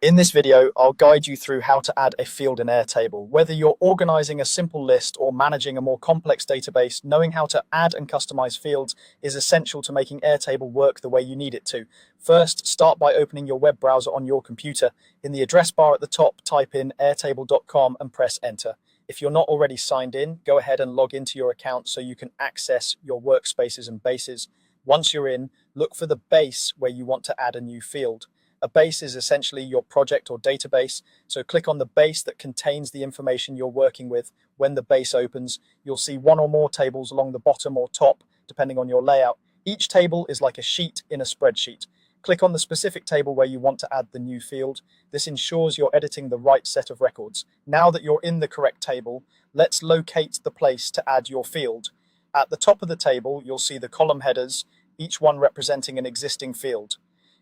In this video, I'll guide you through how to add a field in Airtable. Whether you're organizing a simple list or managing a more complex database, knowing how to add and customize fields is essential to making Airtable work the way you need it to. First, start by opening your web browser on your computer. In the address bar at the top, type in airtable.com and press enter. If you're not already signed in, go ahead and log into your account so you can access your workspaces and bases. Once you're in, look for the base where you want to add a new field. A base is essentially your project or database, so click on the base that contains the information you're working with. When the base opens, you'll see one or more tables along the bottom or top, depending on your layout. Each table is like a sheet in a spreadsheet. Click on the specific table where you want to add the new field. This ensures you're editing the right set of records. Now that you're in the correct table, let's locate the place to add your field. At the top of the table, you'll see the column headers, each one representing an existing field.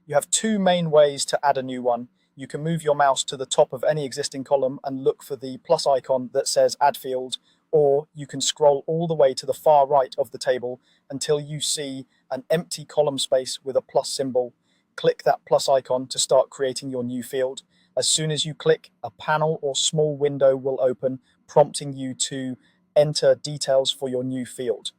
You have two main ways to add a new one. You can move your mouse to the top of any existing column and look for the plus icon that says Add Field, or you can scroll all the way to the far right of the table until you see an empty column space with a plus symbol. Click that plus icon to start creating your new field. As soon as you click, a panel or small window will open, prompting you to enter details for your new field.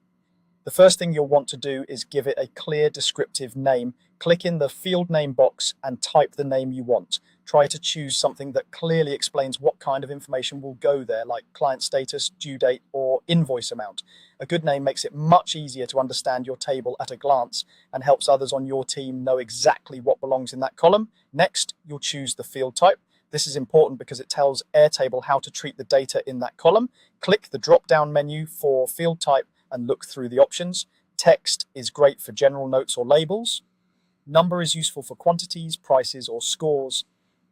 The first thing you'll want to do is give it a clear descriptive name. Click in the field name box and type the name you want. Try to choose something that clearly explains what kind of information will go there, like client status, due date, or invoice amount. A good name makes it much easier to understand your table at a glance and helps others on your team know exactly what belongs in that column. Next, you'll choose the field type. This is important because it tells Airtable how to treat the data in that column. Click the drop-down menu for field type and look through the options. Text is great for general notes or labels. Number is useful for quantities, prices, or scores.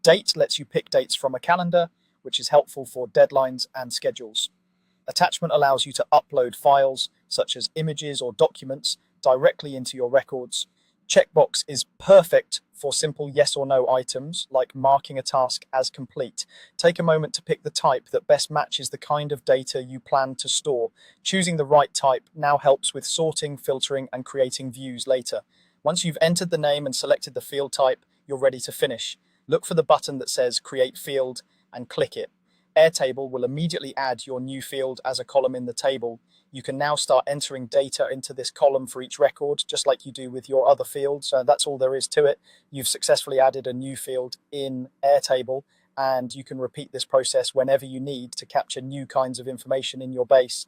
Date lets you pick dates from a calendar, which is helpful for deadlines and schedules. Attachment allows you to upload files, such as images or documents, directly into your records. Checkbox is perfect for simple yes or no items, like marking a task as complete. Take a moment to pick the type that best matches the kind of data you plan to store. Choosing the right type now helps with sorting, filtering, and creating views later. Once you've entered the name and selected the field type, you're ready to finish. Look for the button that says Create Field and click it. Airtable will immediately add your new field as a column in the table. You can now start entering data into this column for each record, just like you do with your other fields. That's all there is to it. You've successfully added a new field in Airtable, and you can repeat this process whenever you need to capture new kinds of information in your base.